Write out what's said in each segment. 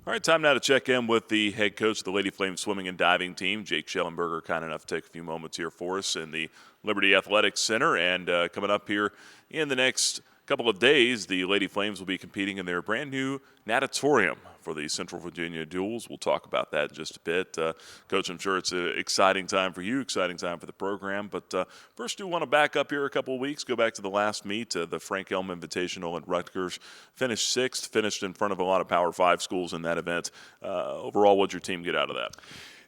All right, time now to check in with the head coach of the Lady Flames swimming and diving team, Jake Schellenberger, kind enough to take a few moments here for us in the Liberty Athletics Center. And coming up here in the next couple of days, the Lady Flames will be competing in their brand new natatorium for the Central Virginia Duels. We'll talk about that in just a bit. Coach, I'm sure it's an exciting time for you, exciting time for the program. But first, do want to back up here a couple of weeks, go back to the last meet, the Frank Helm Invitational at Rutgers. Finished sixth, finished in front of a lot of Power 5 schools in that event. Overall, what'd your team get out of that?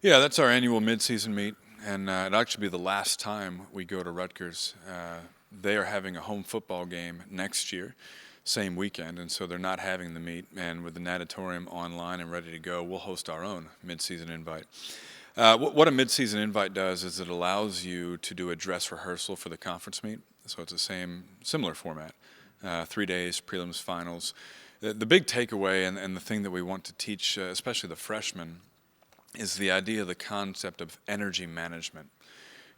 Yeah, that's our annual midseason meet, and it'll actually be the last time we go to Rutgers. They are having a home football game next year, same weekend, and so they're not having the meet. And with the natatorium online and ready to go, we'll host our own Midseason Invite. What a Midseason Invite does is it allows you to do a dress rehearsal for the conference meet. So it's the similar format, 3 days, prelims, finals. The big takeaway and the thing that we want to teach, especially the freshmen, is the idea, the concept of energy management.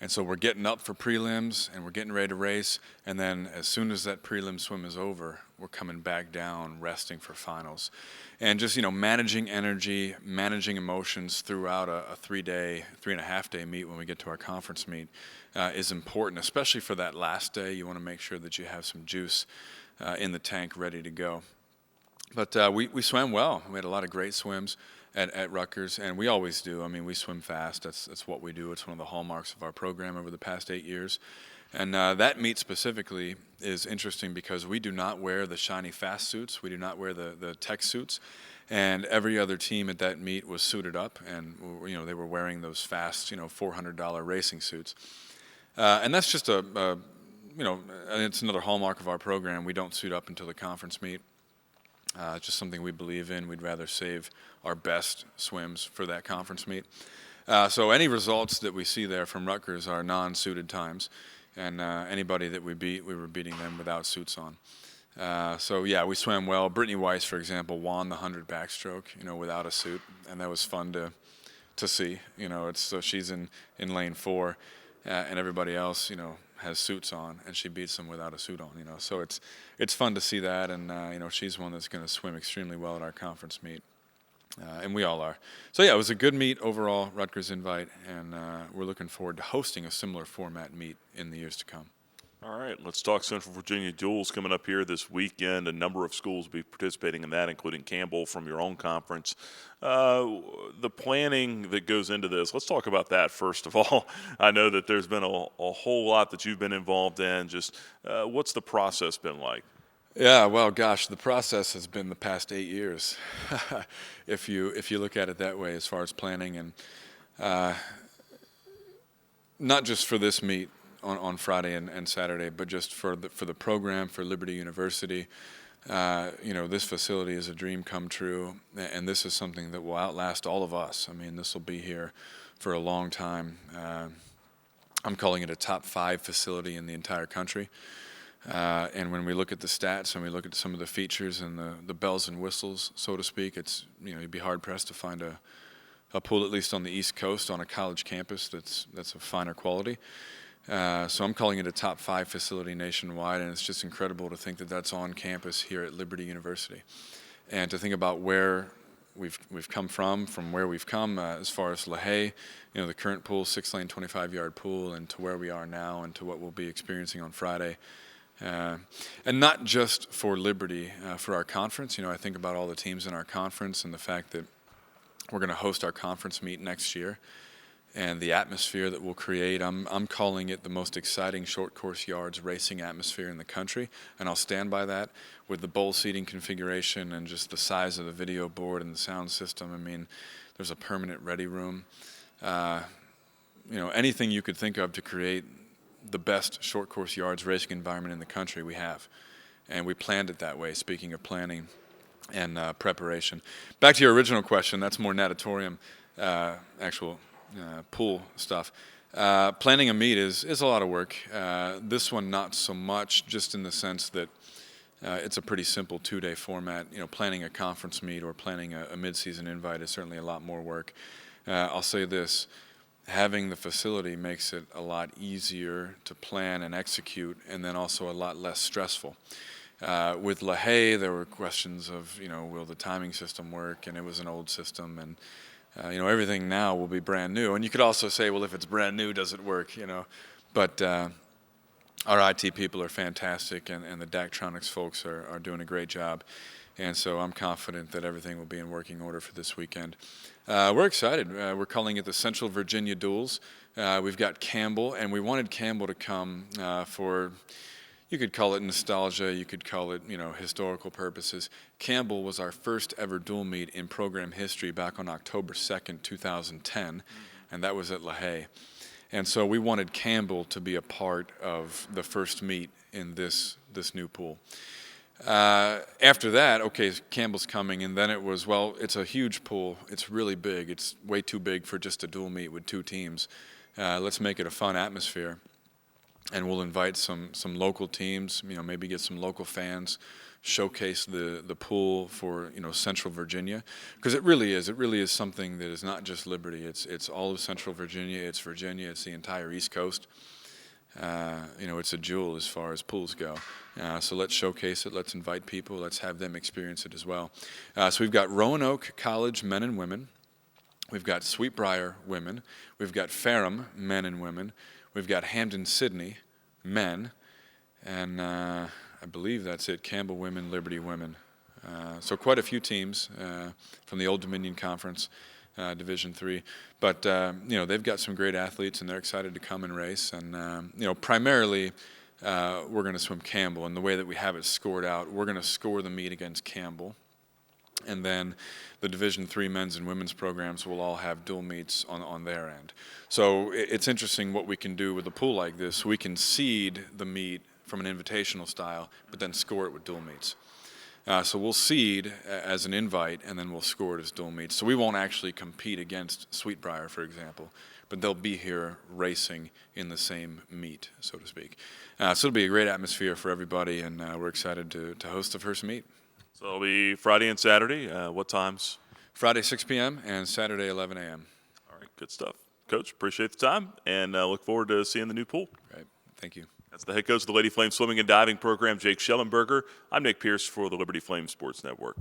And so we're getting up for prelims and we're getting ready to race, and then as soon as that prelim swim is over, we're coming back down, resting for finals. And just, managing energy, managing emotions throughout a 3.5 day meet when we get to our conference meet is important, especially for that last day. You want to make sure that you have some juice in the tank ready to go. But we swam well. We had a lot of great swims at Rutgers, and we always do. I mean, we swim fast. That's what we do. It's one of the hallmarks of our program over the past 8 years. And that meet specifically is interesting because we do not wear the shiny fast suits. We do not wear the tech suits. And every other team at that meet was suited up, and they were wearing those fast, $400 racing suits. And that's just it's another hallmark of our program. We don't suit up until the conference meet. It's just something we believe in. We'd rather save our best swims for that conference meet. So any results that we see there from Rutgers are non-suited times, and anybody that we beat, we were beating them without suits on. So yeah, we swam well. Brittany Weiss, for example, won the 100 backstroke, without a suit, and that was fun to see. So she's in lane 4, and everybody else, has suits on, and she beats them without a suit on. So it's fun to see that, and she's one that's going to swim extremely well at our conference meet, and we all are. So yeah, it was a good meet overall, Rutgers Invite, and we're looking forward to hosting a similar format meet in the years to come. All right, let's talk Central Virginia Duels coming up here this weekend. A number of schools will be participating in that, including Campbell from your own conference. The planning that goes into this, let's talk about that first of all. I know that there's been a whole lot that you've been involved in. Just what's the process been like? Yeah, well, gosh, the process has been the past 8 years, if you look at it that way, as far as planning, and not just for this meet on Friday and Saturday, but just for the program, for Liberty University. This facility is a dream come true, and this is something that will outlast all of us. I mean, this will be here for a long time. I'm calling it a top 5 facility in the entire country. And when we look at the stats and we look at some of the features and the bells and whistles, so to speak, it's you'd be hard pressed to find a pool, at least on the East Coast, on a college campus that's of finer quality. So I'm calling it a top 5 facility nationwide, and it's just incredible to think that that's on campus here at Liberty University, and to think about where we've come from where we've come as far as LaHaye, the current pool, 6-lane, 25-yard pool, and to where we are now, and to what we'll be experiencing on Friday. And not just for Liberty, for our conference. I think about all the teams in our conference and the fact that we're going to host our conference meet next year, and the atmosphere that we'll create. I'm calling it the most exciting short course yards racing atmosphere in the country, and I'll stand by that with the bowl seating configuration and just the size of the video board and the sound system. I mean, there's a permanent ready room. Anything you could think of to create the best short course yards racing environment in the country, we have. And we planned it that way, speaking of planning and preparation. Back to your original question, that's more natatorium, actual pool stuff. Planning a meet is a lot of work. This one not so much, just in the sense that it's a pretty simple 2-day format. Planning a conference meet or planning a midseason invite is certainly a lot more work. I'll say this, having the facility makes it a lot easier to plan and execute, and then also a lot less stressful. With LaHaye, there were questions of, will the timing system work? And it was an old system, and everything now will be brand new. And you could also say, well, if it's brand new, does it work? But our IT people are fantastic, and the Daktronics folks are doing a great job. And so I'm confident that everything will be in working order for this weekend. We're excited. We're calling it the Central Virginia Duels. We've got Campbell, and we wanted Campbell to come for, you could call it nostalgia, you could call it, historical purposes. Campbell was our first ever dual meet in program history back on October 2nd, 2010, and that was at LaHaye. And so we wanted Campbell to be a part of the first meet in this new pool. After that, okay, Campbell's coming, and then it was, well, it's a huge pool. It's really big. It's way too big for just a dual meet with 2 teams. Let's make it a fun atmosphere, and we'll invite some local teams, maybe get some local fans, showcase the pool for, Central Virginia, because it really is something that is not just Liberty. It's all of Central Virginia. It's Virginia. It's the entire East Coast. It's a jewel as far as pools go. So let's showcase it. Let's invite people. Let's have them experience it as well. So we've got Roanoke College men and women. We've got Sweetbriar women. We've got Ferrum men and women. We've got Hampden-Sydney men. And I believe that's it, Campbell women, Liberty women. So quite a few teams from the Old Dominion Conference. Division III, but they've got some great athletes, and they're excited to come and race. And primarily, we're going to swim Campbell, and the way that we have it scored out, we're going to score the meet against Campbell, and then the Division III men's and women's programs will all have dual meets on their end. So it's interesting what we can do with a pool like this. We can seed the meet from an invitational style, but then score it with dual meets. So we'll seed as an invite, and then we'll score it as dual meets. So we won't actually compete against Sweetbriar, for example, but they'll be here racing in the same meet, so to speak. So it'll be a great atmosphere for everybody, and we're excited to host the first meet. So it'll be Friday and Saturday. What times? Friday, 6 p.m., and Saturday, 11 a.m. All right, good stuff. Coach, appreciate the time, and look forward to seeing the new pool. Right, thank you. That's the head coach of the Lady Flame Swimming and Diving Program, Jake Schellenberger. I'm Nick Pierce for the Liberty Flame Sports Network.